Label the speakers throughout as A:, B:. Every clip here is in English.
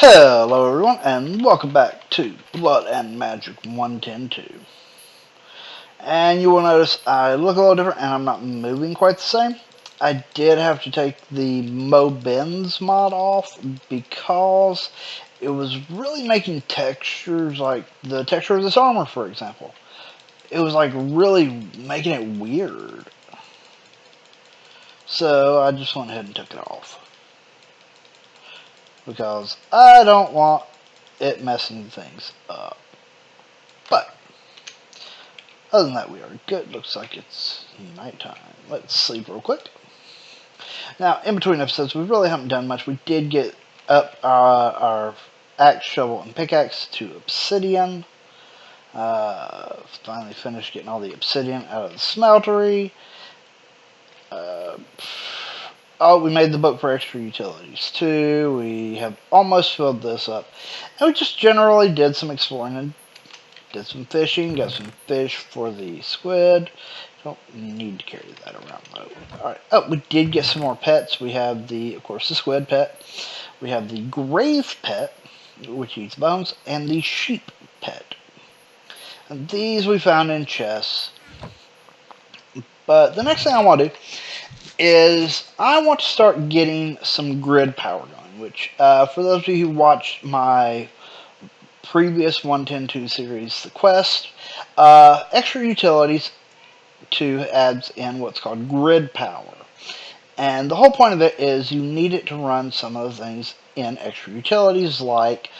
A: Hello everyone, and welcome back to Blood and Magic 110.2. And you will notice I look a little different and I'm not moving quite the same. I did have to take the Mo Bends mod off because it was really making textures, like the texture of this armor, for example. It was like really making it weird. So I just went ahead and took it off. Because I don't want it messing things up. But other than that, we are good. Looks like it's nighttime. Let's sleep real quick. Now, in between episodes, we really haven't done much. We did get up our axe, shovel, and pickaxe to obsidian. Finally finished getting all the obsidian out of the smeltery. Oh, we made the book for extra utilities too. We have almost filled this up. And we just generally did some exploring and did some fishing. Got some fish for the squid. Don't need to carry that around though. Alright. Oh, we did get some more pets. We have of course, the squid pet. We have the grave pet, which eats bones, and the sheep pet. And these we found in chests. But the next thing I want to do is I want to start getting some grid power going, which for those of you who watched my previous 110.2 series, The Quest, extra utilities to adds in what's called grid power. And the whole point of it is you need it to run some of the things in extra utilities like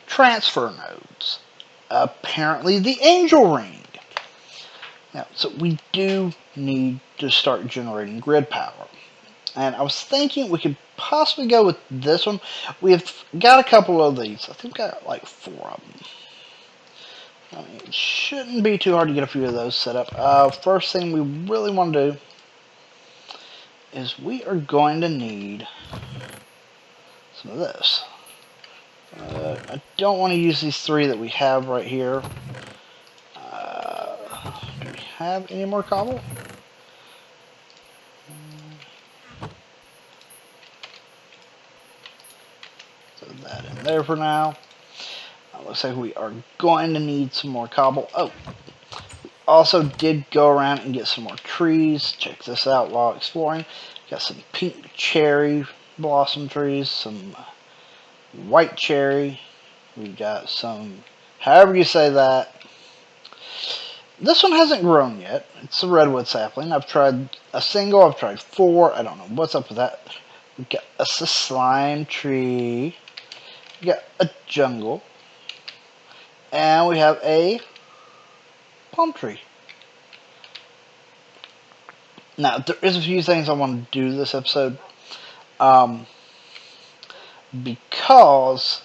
A: transfer nodes. Apparently the angel ring. Now, so we do need to start generating grid power. And I was thinking we could possibly go with this one. We have got a couple of these. I think we got like 4 of them. I mean, it shouldn't be too hard to get a few of those set up. First thing we really want to do is we are going to need some of this. I don't want to use these 3 that we have right here. Do we have any more cobble? Throw that in there for now. Looks like we are going to need some more cobble. Oh, we also did go around and get some more trees. Check this out while exploring. Got some pink cherry blossom trees, some white cherry. We got some, however you say that. This one hasn't grown yet. It's a redwood sapling. I've tried a single, I've tried 4. I don't know what's up with that. We got a slime tree. We got a jungle. And we have a palm tree. Now, there is a few things I want to do this episode. Because,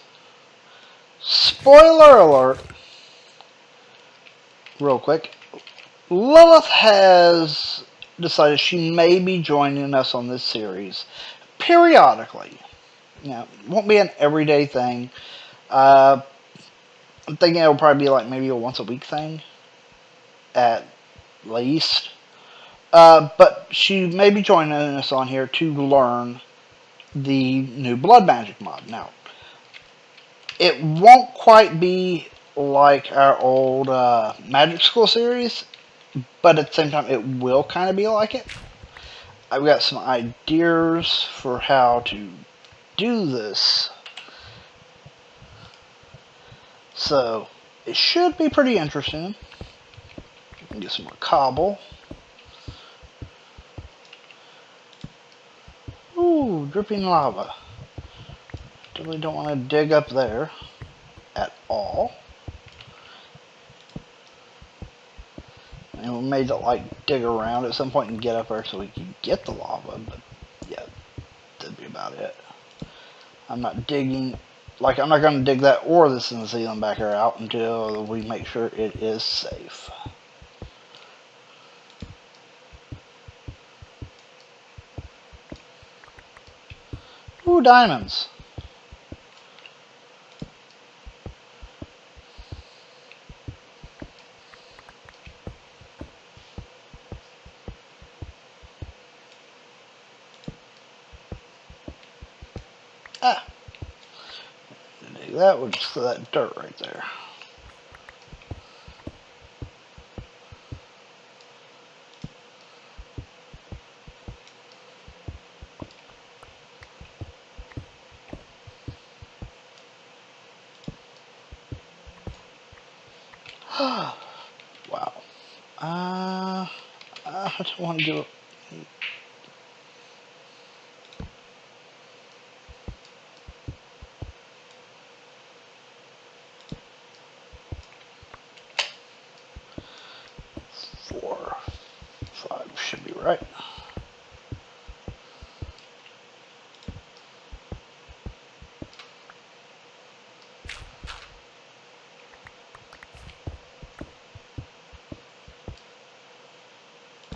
A: spoiler alert, real quick, Lilith has decided she may be joining us on this series periodically. You know, it won't be an everyday thing. I'm thinking it'll probably be like maybe a once a week thing, at least. But she may be joining us on here to learn the new blood magic mod. Now, it won't quite be like our old Magic School series, but at the same time, it will kind of be like it. I've got some ideas for how to do this. So, it should be pretty interesting. Get some more cobble. Ooh, dripping lava. Definitely don't want to dig up there at all. And we may like dig around at some point and get up there so we can get the lava, but yeah, that'd be about it. I'm not digging, like I'm not going to dig that or this in the ceiling back here out until we make sure it is safe. Ooh, diamonds. Ah. that would just that dirt right there. Wow. I don't want to do it. Four, five should be right.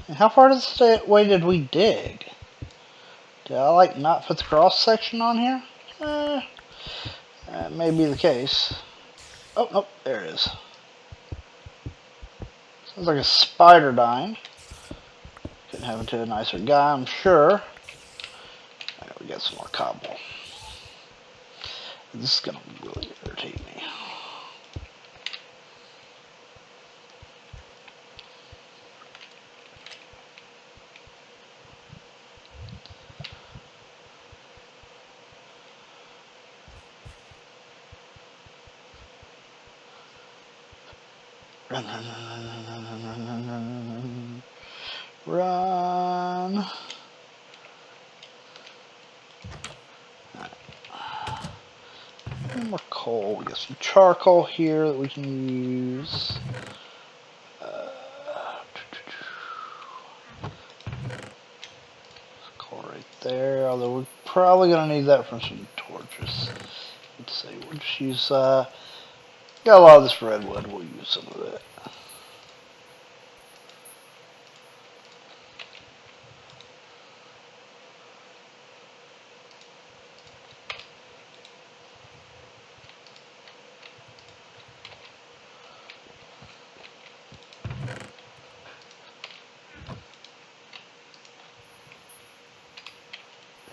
A: And how far away did we dig? Did I like not put the cross section on here? That may be the case. Oh, nope, there it is. Sounds like a spider dying. Couldn't happen to a nicer guy, I'm sure. Alright, we got some more cobble. This is gonna really irritate me. Run, run, run, run, run, run, run, run, run. Run. Right. More coal. We got some charcoal here that we can use. Coal right there. Although we're probably gonna need that for some torches. Let's see. We'll just use. Got a lot of this redwood. We'll use some of it.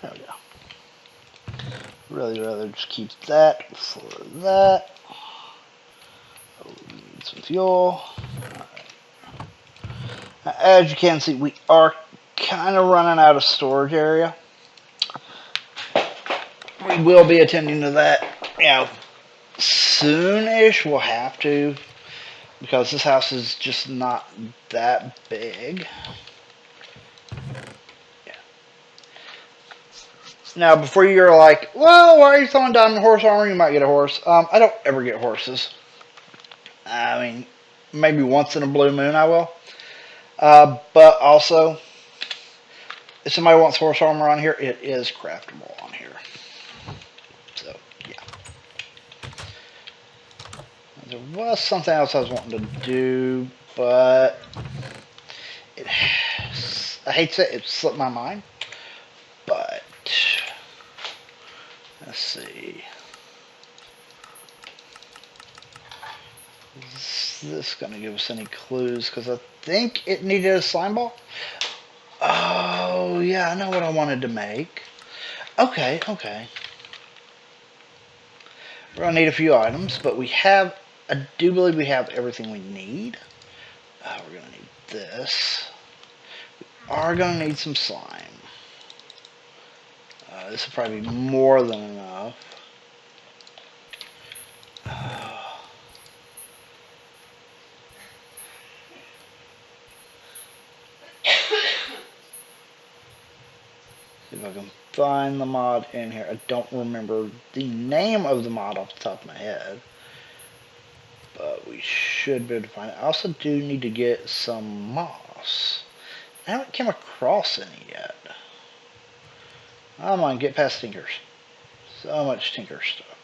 A: There we go. Really rather just keep that for that. Oh, we need some fuel. Right. Now, as you can see, we are kind of running out of storage area. We will be attending to that, soon-ish. We'll have to, because this house is just not that big. Now, before you're like, well, why are you throwing down horse armor? You might get a horse. I don't ever get horses. I mean, maybe once in a blue moon I will. But also, if somebody wants horse armor on here, it is craftable on here. So, yeah. There was something else I was wanting to do, but I hate to say it slipped my mind. But let's see. Is this going to give us any clues? Because I think it needed a slime ball. Oh, yeah, I know what I wanted to make. Okay. We're going to need a few items, but I do believe we have everything we need. We're going to need this. We are going to need some slime. This will probably be more than enough. See if I can find the mod in here. I don't remember the name of the mod off the top of my head. But we should be able to find it. I also do need to get some moss. I haven't come across any yet. Come on, get past Tinkers. So much Tinker stuff.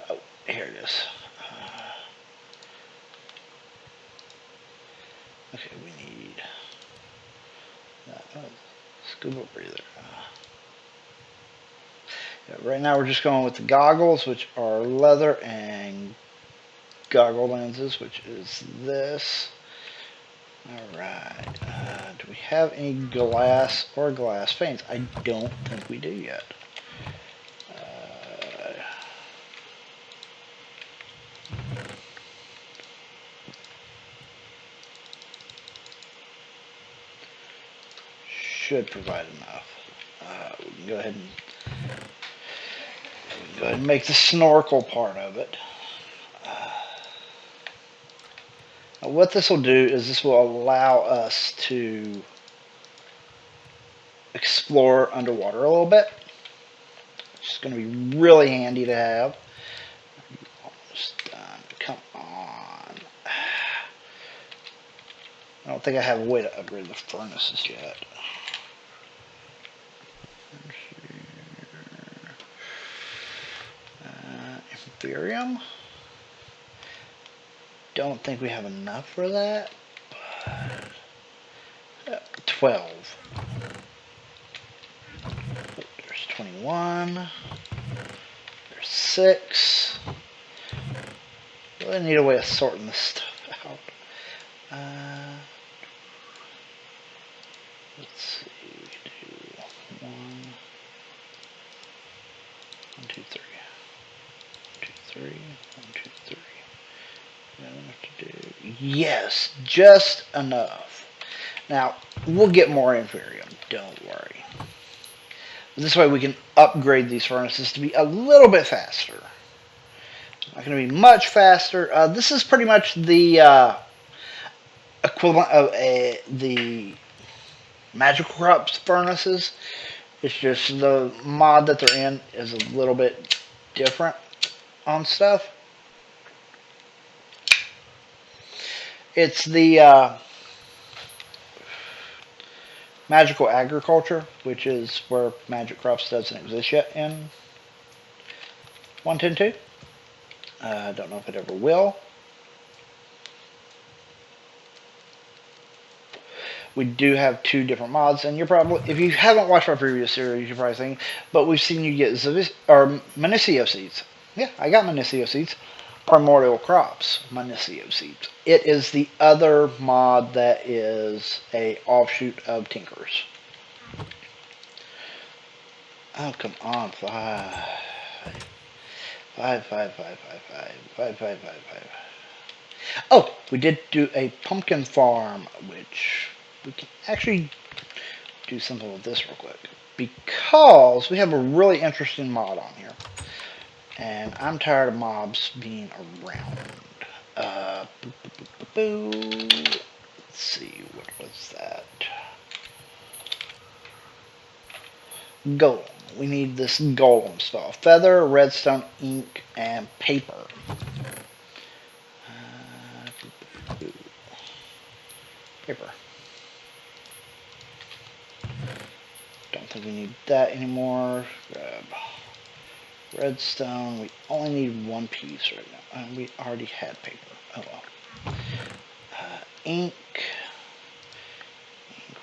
A: Oh, here it is. Okay, we need scuba breather. Yeah, right now we're just going with the goggles, which are leather, and goggle lenses, which is this. Alright, do we have any glass or glass panes? I don't think we do yet. should provide enough. We can go ahead and make the snorkel part of it. Now what this will do is this will allow us to explore underwater a little bit. It's going to be really handy to have. Almost done. Come on. I don't think I have a way to upgrade the furnaces yet. Ethereum. Don't think we have enough for that. But 12. There's 21. There's 6. Really need a way of sorting this stuff out. Let's see. We can do 1, 1, 2, 3. 1, 2, 3. 1, 2, 3. To do. Yes, just enough. Now, we'll get more Inferium, don't worry. This way we can upgrade these furnaces to be a little bit faster. Not going to be much faster. This is pretty much the equivalent of the Magical Crops furnaces. It's just the mod that they're in is a little bit different on stuff. It's the Magical Agriculture, which is where Magic Crops doesn't exist yet in 1.10.2. I don't know if it ever will. We do have 2 different mods, and you're probably, if you haven't watched my previous series, you're probably thinking, but we've seen you get Minicio seeds. Yeah, I got Minicio seeds. Primordial Crops, Minicio seeds. It is the other mod that is a offshoot of Tinker's. Oh, come on, 5. 5, 5, 5, 5, 5, 5, 5, 5, 5. Oh, we did do a pumpkin farm, which we can actually do something with this real quick. Because we have a really interesting mod on here. And I'm tired of mobs being around. Let's see, what was that? Golem. We need this golem stuff. Feather, redstone, ink, and paper. Paper. Don't think we need that anymore. Grab redstone. We only need 1 piece right now. And we already had paper. Oh well. Ink.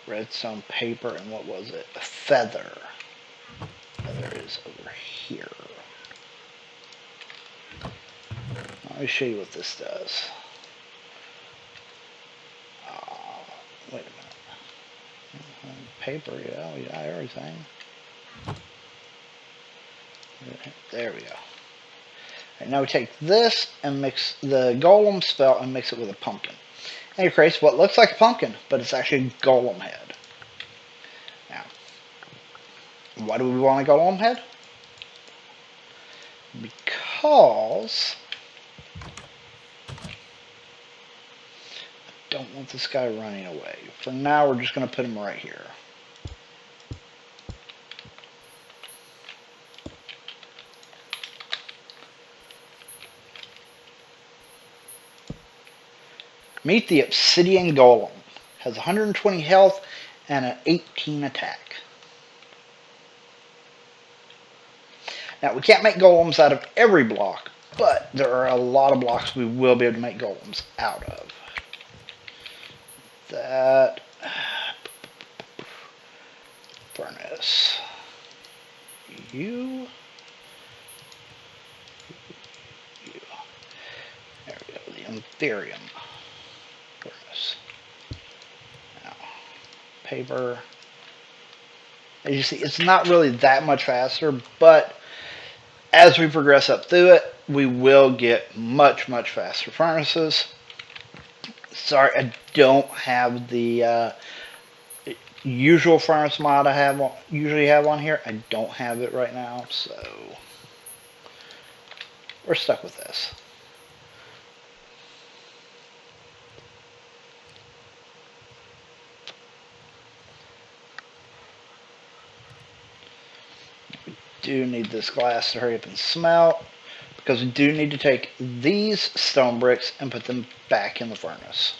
A: Redstone, paper, and what was it? A feather. Feather is over here. Let me show you what this does. Wait a minute. Paper, yeah, we got everything. There we go. Right, now we take this and mix the golem spell and mix it with a pumpkin. And it creates what looks like a pumpkin, but it's actually a golem head. Now, why do we want a golem head? Because I don't want this guy running away. For now, we're just going to put him right here. Meet the Obsidian Golem. Has 120 health and an 18 attack. Now, we can't make golems out of every block, but there are a lot of blocks we will be able to make golems out of. That furnace. You. There we go. The Ethereum furnace. Now, paper. As you see, it's not really that much faster, but as we progress up through it, we will get much, much faster furnaces. Sorry, I don't have the usual furnace mod I usually have on here. I don't have it right now, so we're stuck with this. We do need this glass to hurry up and smelt, because we do need to take these stone bricks and put them back in the furnace.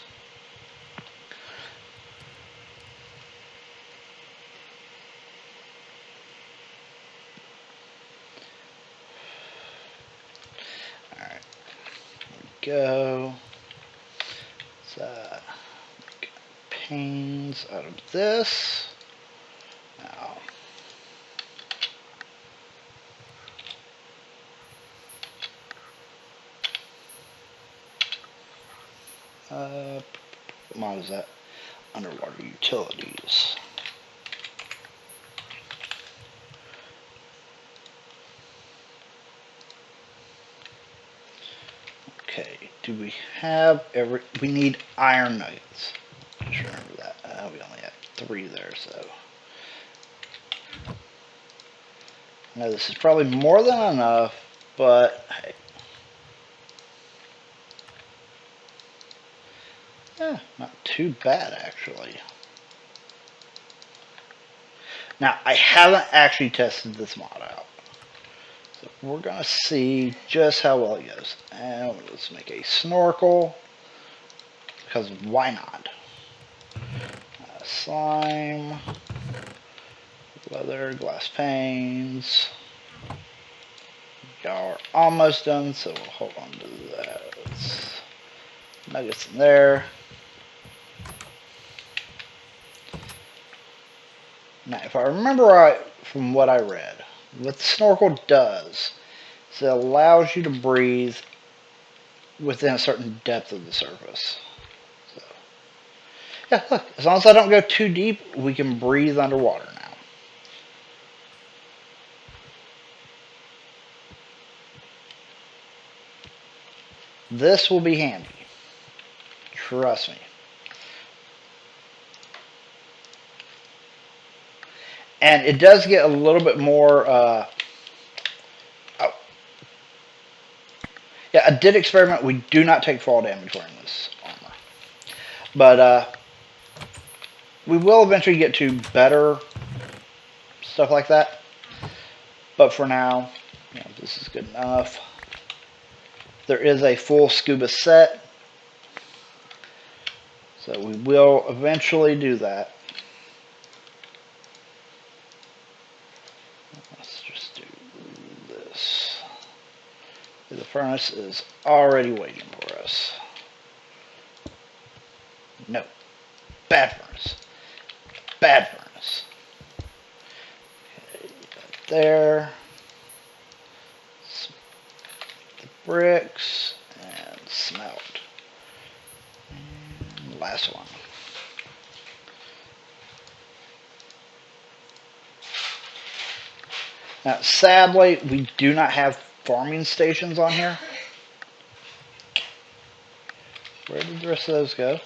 A: Alright, here we go. Let's make panes out of this. Now, what mod is that? Underwater utilities. Okay, do we have we need iron nuggets. Just remember that. We only have 3 there, so. I know this is probably more than enough, but hey. Yeah, not too bad actually. Now, I haven't actually tested this mod out. So we're going to see just how well it goes. And let's make a snorkel, because why not? Slime, leather, glass panes. Y'all are almost done, so we'll hold on to that. Nuggets in there. Now, if I remember right from what I read, what the snorkel does is it allows you to breathe within a certain depth of the surface. So, yeah, look, as long as I don't go too deep, we can breathe underwater now. This will be handy. Trust me. And it does get a little bit more... yeah, I did experiment. We do not take fall damage wearing this armor. But we will eventually get to better stuff like that. But for now, you know, this is good enough. There is a full scuba set. So we will eventually do that. Let's just do this. The furnace is already waiting for us. No. Bad furnace. Bad furnace. Okay, there. The bricks and smelt. And last one. Now, sadly, we do not have farming stations on here. Where did the rest of those go?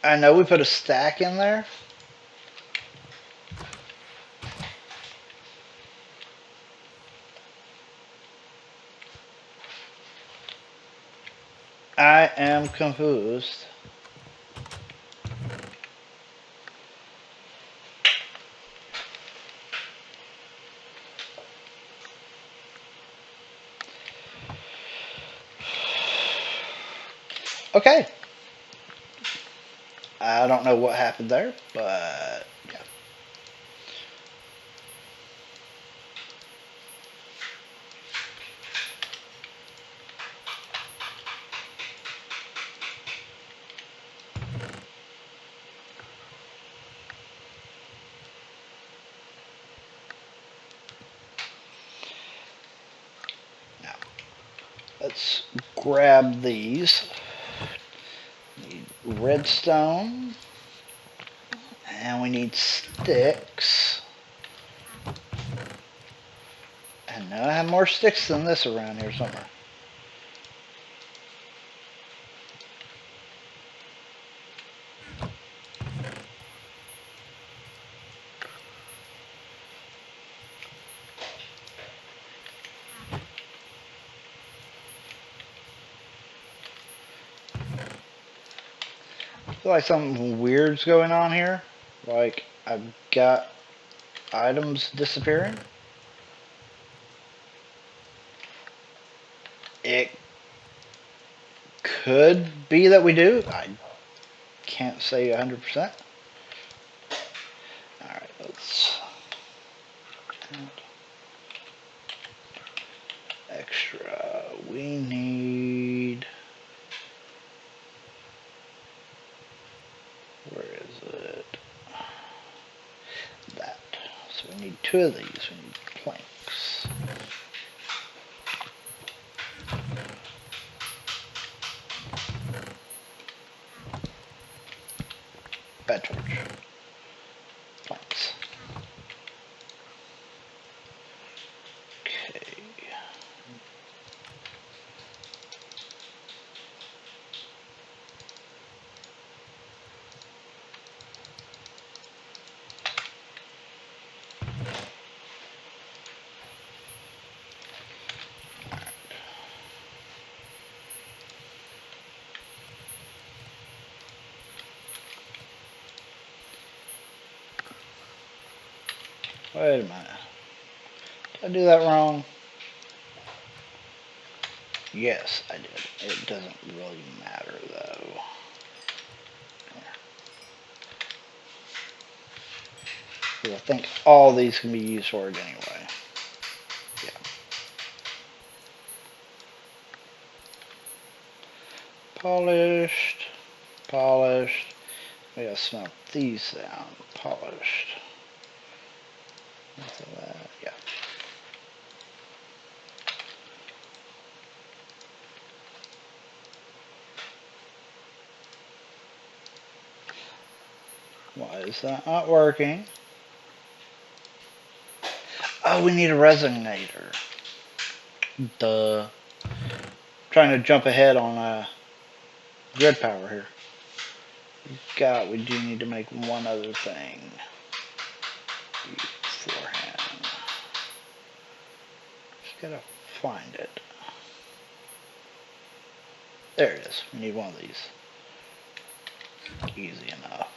A: I know we put a stack in there. I am confused. Okay. I don't know what happened there, but yeah. Now, let's grab these. Need redstone. And we need sticks. I know I have more sticks than this around here somewhere. feel like something weird's going on here. Like, I've got items disappearing. It could be that we do. I can't say 100%. Alright, let's... Extra. We need... Where is it? That. So we need 2 of these. We need planks. Bad torch. Planks. Okay. Wait a minute. Did I do that wrong? Yes, I did. It doesn't really matter, though. Because I think all these can be used for it anyway. Yeah. Polished. Polished. We gotta smelt these down. Polished. Yeah. Why is that not working? Oh, we need a resonator. Duh. Trying to jump ahead on grid power here. We do need to make one other thing beforehand. Just gotta find it. There it is. We need one of these. Easy enough.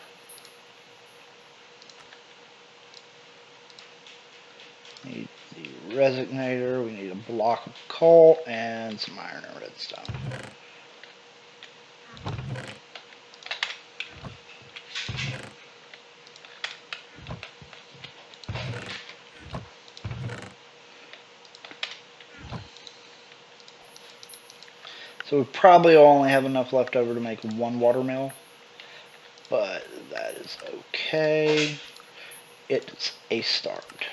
A: Need the resonator. We need a block of coal and some iron and redstone. So we probably only have enough left over to make one watermill, but that is okay. It's a start.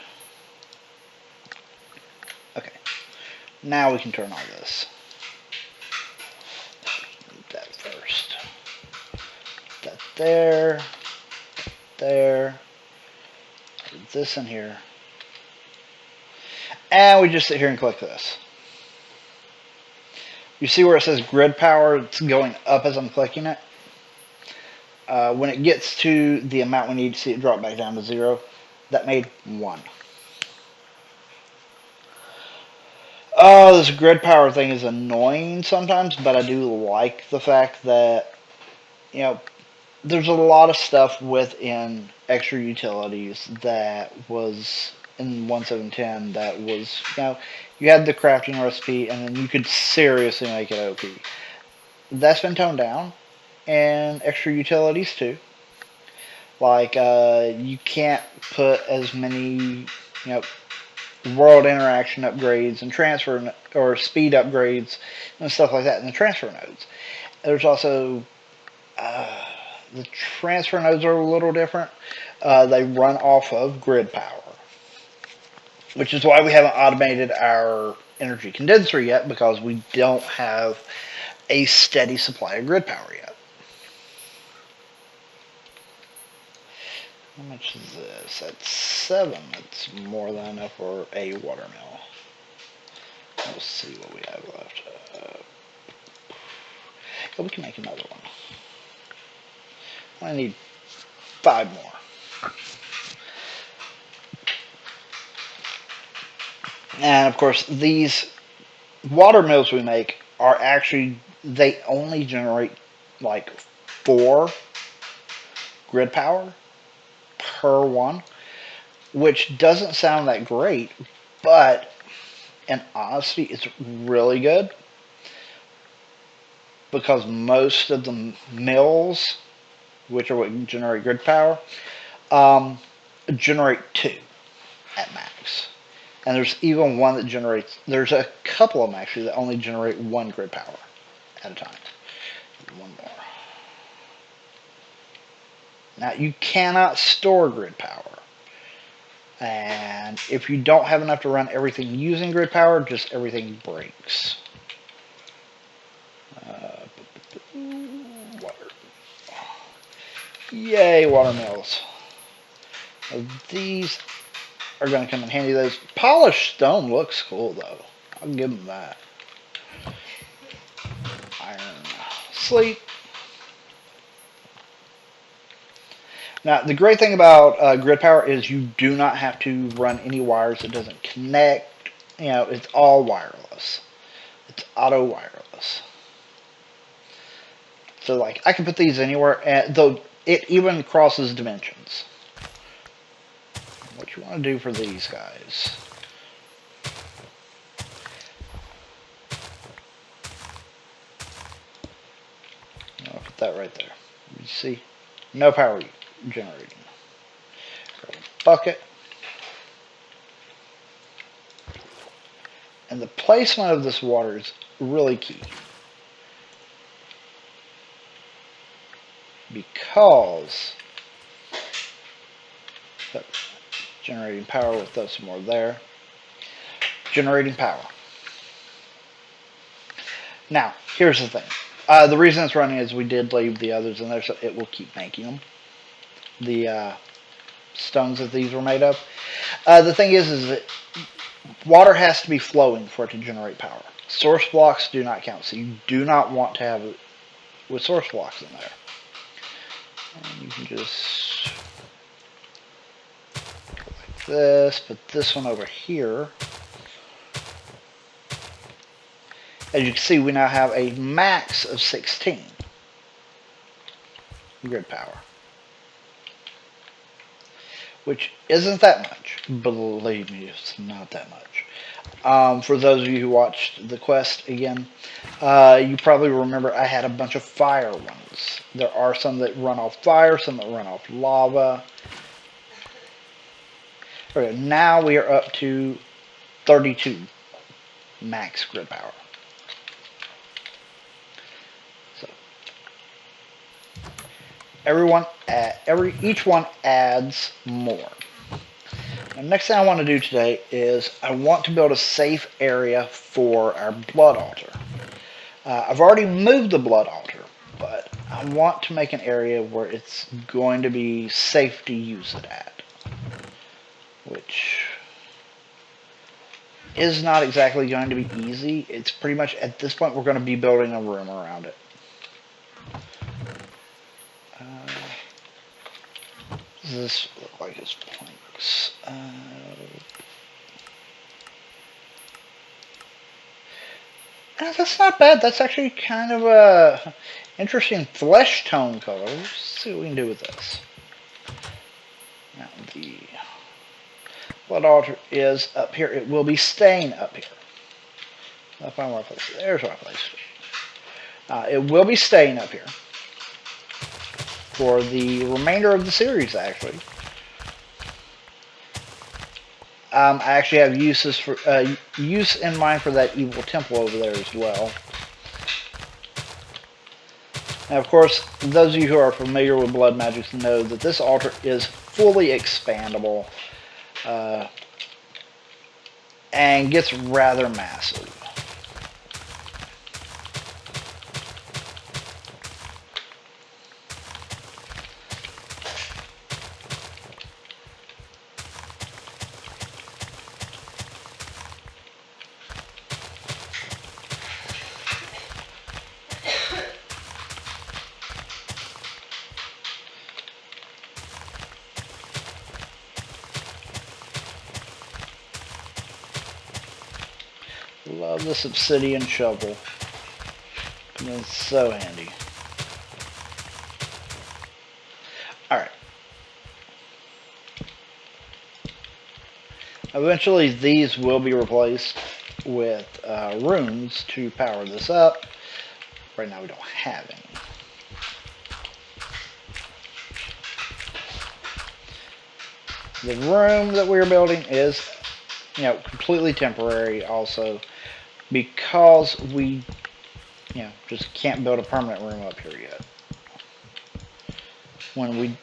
A: Okay, now we can turn on this. That first. That there. There. Put this in here. And we just sit here and click this. You see where it says grid power? It's going up as I'm clicking it. When it gets to the amount we need to see it drop back down to 0, that made 1. Oh, this grid power thing is annoying sometimes, but I do like the fact that, you know, there's a lot of stuff within extra utilities that was in 1.7.10 that was, you know, you had the crafting recipe and then you could seriously make it OP. That's been toned down, and extra utilities too. Like, you can't put as many, you know, world interaction upgrades and transfer or speed upgrades and stuff like that in the transfer nodes. There's also the transfer nodes are a little different. They run off of grid power, which is why we haven't automated our energy condenser yet, because we don't have a steady supply of grid power yet. How much is this? That's 7. That's more than enough for a watermill. Let's see what we have left. Yeah, we can make another one. I need 5 more. And of course, these water mills we make are actually, they only generate like 4 grid power per one, which doesn't sound that great, but in honesty, it's really good because most of the mills, which are what generate grid power, generate 2 at max. And there's even one that generates, there's a couple of them actually that only generate 1 grid power at a time. One more. Now, you cannot store grid power. And if you don't have enough to run everything using grid power, just everything breaks. Water. Yay, water mills. These are going to come in handy. Those polished stone looks cool, though. I'll give them that. Iron. Sleep. Now, the great thing about grid power is you do not have to run any wires. It doesn't connect. You know, it's all wireless. It's auto wireless. So, like, I can put these anywhere, and though it even crosses dimensions. What you want to do for these guys? I'll put that right there. You see? No power generating. Bucket. And the placement of this water is really key. Because generating power, with those more there. Generating power. Now, here's the thing. The reason it's running is we did leave the others in there, so it will keep making them. The stones that these were made of. The thing is that water has to be flowing for it to generate power. Source blocks do not count, so you do not want to have it with source blocks in there. And you can just go like this, put this one over here. As you can see, we now have a max of 16 grid power, which isn't that much. Believe me, it's not that much. For those of you who watched the quest again, you probably remember I had a bunch of fire ones. There are some that run off fire, some that run off lava. Okay, now we are up to 32 max grid power. So each one adds more. The next thing I want to do today is I want to build a safe area for our blood altar. I've already moved the blood altar, but I want to make an area where it's going to be safe to use it at, which is not exactly going to be easy. It's pretty much, at this point, we're going to be building a room around it. Does this look like it's planks? That's not bad. That's actually kind of a interesting flesh tone color. Let's see what we can do with this. Now the blood altar is up here. It will be staying up here. I'll find where I placed it. There's where I placed it. It will be staying up here for the remainder of the series, actually. I actually have use in mind for that evil temple over there as well. Now, of course, those of you who are familiar with blood magic know that this altar is fully expandable and gets rather massive. Love this obsidian shovel. It's so handy. Alright. Eventually, these will be replaced with rooms to power this up. Right now, we don't have any. The room that we're building is, completely temporary also, because we, just can't build a permanent room up here yet.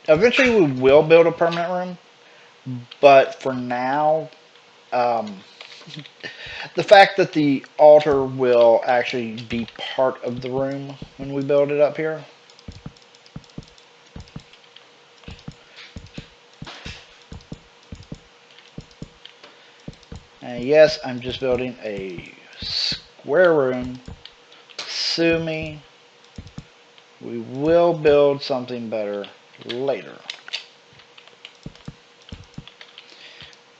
A: Eventually we will build a permanent room, but for now, the fact that the altar will actually be part of the room when we build it up here. And yes, I'm just building a square room. Sue me. We will build something better later.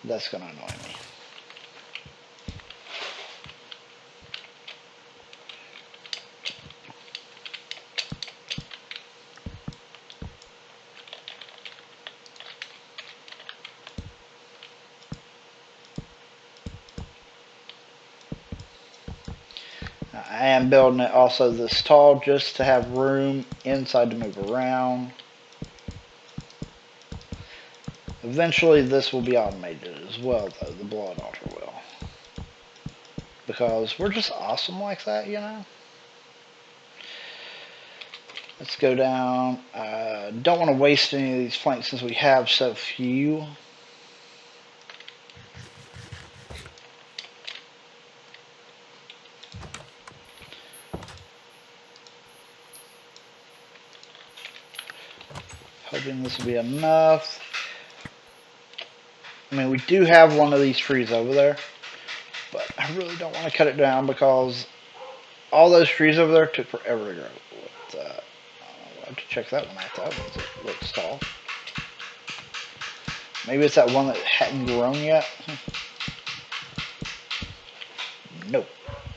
A: That's going to annoy me. I am building it also this tall just to have room inside to move around. Eventually this will be automated as well, though, the blood altar will. Because we're just awesome like that, Let's go down. Don't want to waste any of these planks since we have so few. Hoping this will be enough. I mean, we do have one of these trees over there, but I really don't want to cut it down because all those trees over there took forever to grow. I'll have to check that one out. That one looks tall. Maybe it's that one that hadn't grown yet. Nope.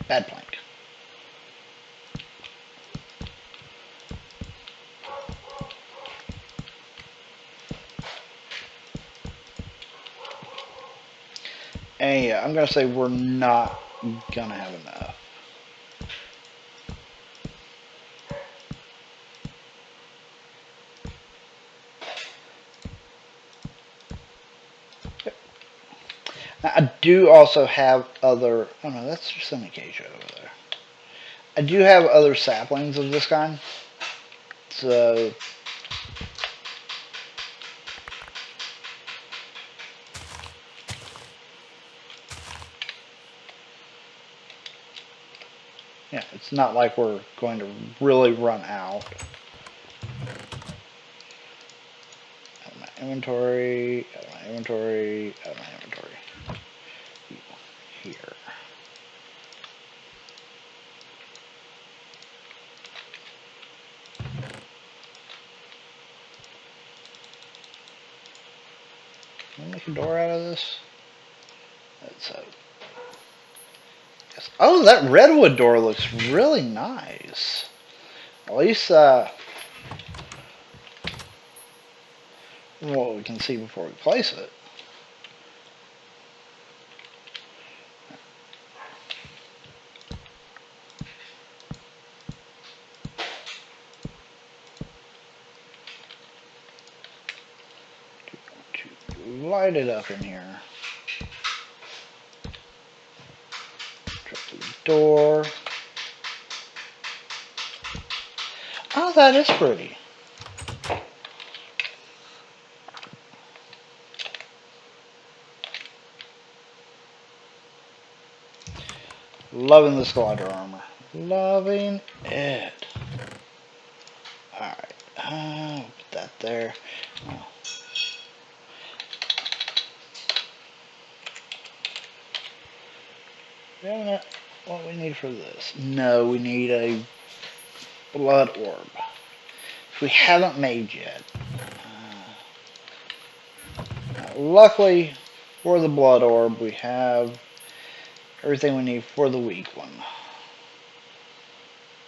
A: Bad plank. And yeah, I'm going to say we're not going to have enough. Yep. Now, I do also have other... Oh no, that's just an acacia over there. I do have other saplings of this kind. So... yeah, it's not like we're going to really run out. Out of my inventory, out of my inventory, out of my inventory. Here. Can I make a door out of this? Let's hope. Yes. Oh, that redwood door looks really nice. At least, what we can see before we place it. To light it up in here. Drop the door. Oh, that is pretty. Loving this glider armor. Loving it. Alright. Put that there. Oh. Yeah, what we need for this? No, we need a blood orb. We haven't made yet. Luckily, for the blood orb, we have everything we need for the weak one.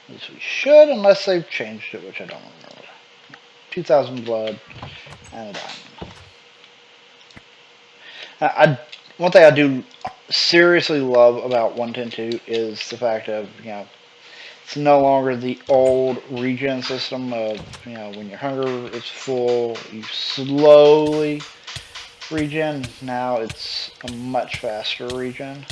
A: At least we should, unless they've changed it, which I don't remember. 2,000 blood and a diamond. One thing I do seriously love about 1.10.2 is the fact of, it's no longer the old regen system of, when your hunger is full, you slowly regen. Now it's a much faster regen.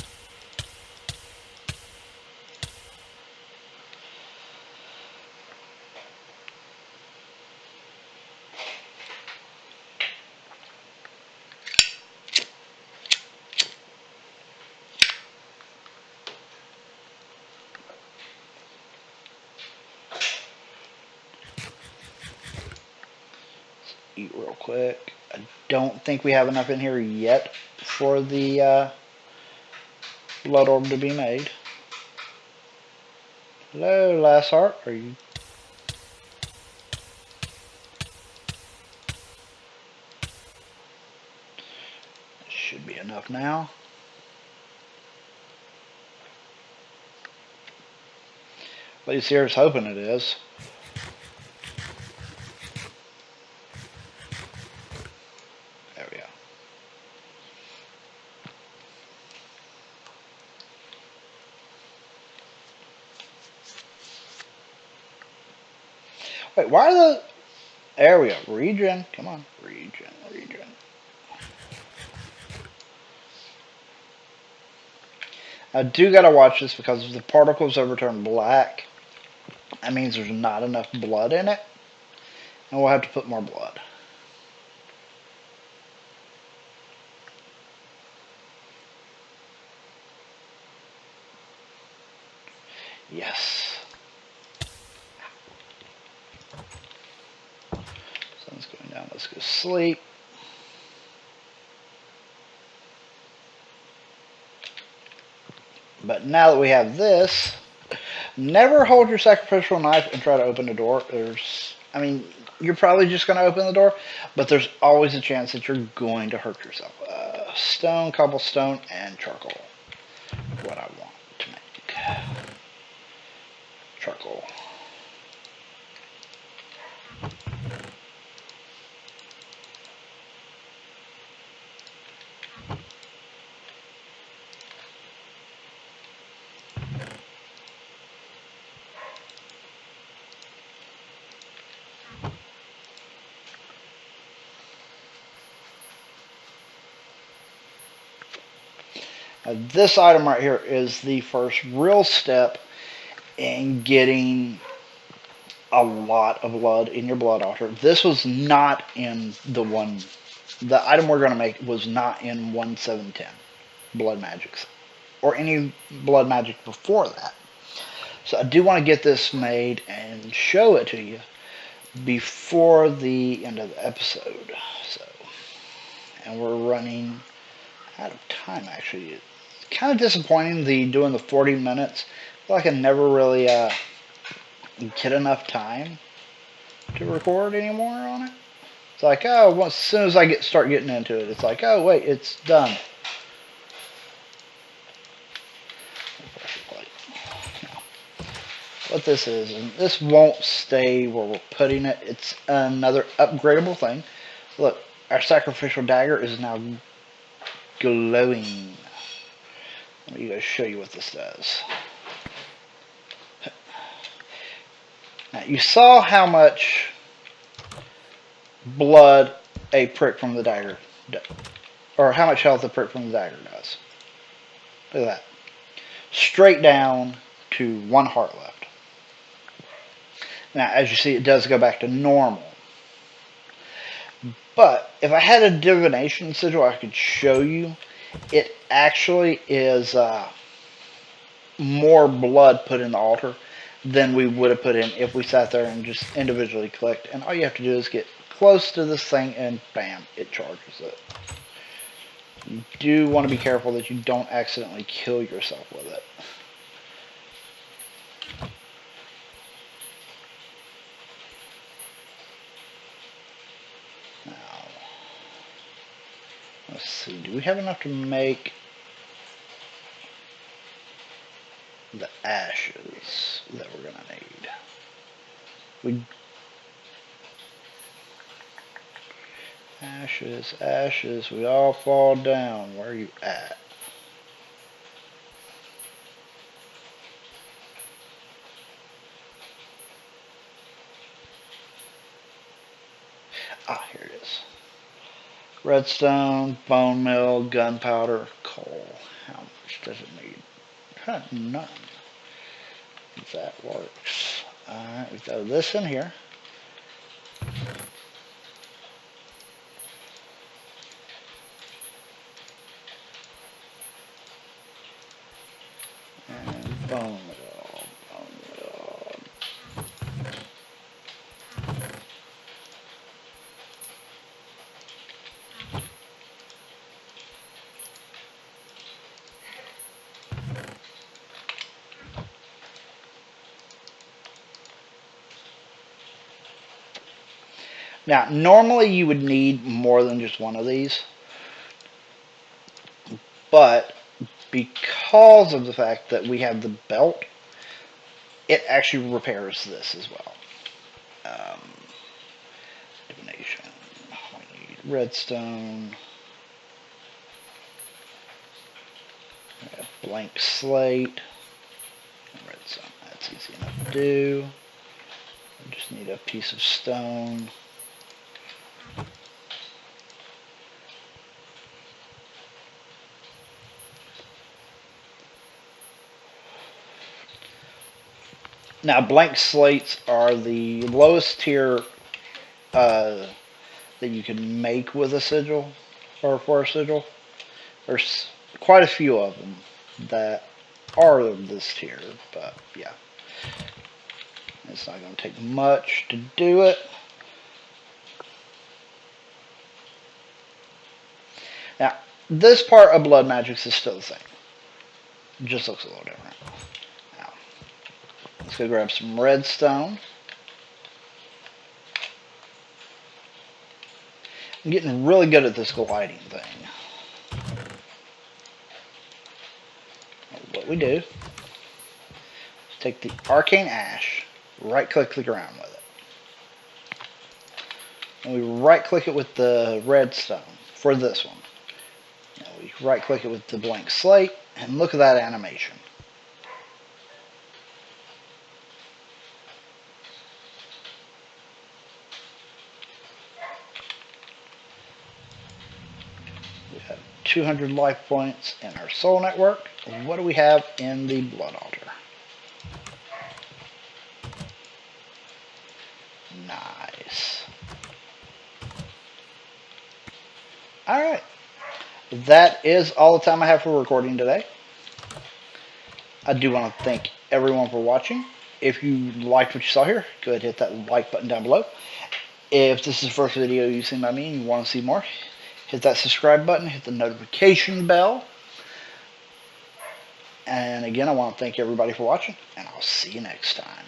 A: Eat real quick. I don't think we have enough in here yet for the blood orb to be made. Hello, last heart. Are you? Should be enough now. At least here's hoping it is. There we go. Wait, why are the... There we go. Regen. Come on. Regen. I do gotta watch this because if the particles overturn black, that means there's not enough blood in it. And we'll have to put more blood. Yes. Sun's going down. Let's go sleep. But now that we have this, never hold your sacrificial knife and try to open the door. You're probably just going to open the door, but there's always a chance that you're going to hurt yourself. Stone, cobblestone, and charcoal. What I want to make. Charcoal. Now, this item right here is the first real step in getting a lot of blood in your blood altar. This was not in the item we're going to make was not in 1.7.10 blood magics or any blood magic before that. So I do want to get this made and show it to you before the end of the episode. And we're running out of time, actually. It's kind of disappointing doing the 40 minutes. I feel like I never really get enough time to record anymore on it. It's like, as soon as I start getting into it, it's like, oh wait, it's done. What this is, and this won't stay where we're putting it. It's another upgradable thing. Look, our sacrificial dagger is now glowing. Let me show you what this does. Now, you saw how much blood a prick from the dagger does, or how much health a prick from the dagger does. Look at that. Straight down to 1 heart left. Now, as you see, it does go back to normal. But if I had a divination sigil I could show you, it actually is more blood put in the altar than we would have put in if we sat there and just individually clicked. And all you have to do is get close to this thing and bam, it charges it. You do want to be careful that you don't accidentally kill yourself with it. Now, let's see, do we have enough to make the ashes that we're going to need? Ashes, ashes, we all fall down. Where are you at? Ah, here it is. Redstone, bone meal, gunpowder, coal. How much does it need? None. That works. Alright, we throw this in here. And bone meal, bone meal. Now, normally you would need more than just one of these, but because of the fact that we have the belt, it actually repairs this as well. Divination. We need redstone. We have blank slate. Redstone. That's easy enough to do. We just need a piece of stone. Now, blank slates are the lowest tier that you can make with a sigil, or for a sigil. There's quite a few of them that are this tier, but yeah. It's not going to take much to do it. Now, this part of Blood Magics is still the same. It just looks a little different. Now, let's go grab some redstone. I'm getting really good at this gliding thing. What we do is take the arcane ash, right click the ground with it. And we right click it with the redstone for this one. Now we right click it with the blank slate, and look at that animation. We have 200 life points in our soul network. What do we have in the blood altar? Nice. Alright. That is all the time I have for recording today. I do want to thank everyone for watching. If you liked what you saw here, go ahead and hit that like button down below. If this is the first video you've seen by me and you want to see more, hit that subscribe button, hit the notification bell. And again, I want to thank everybody for watching, and I'll see you next time.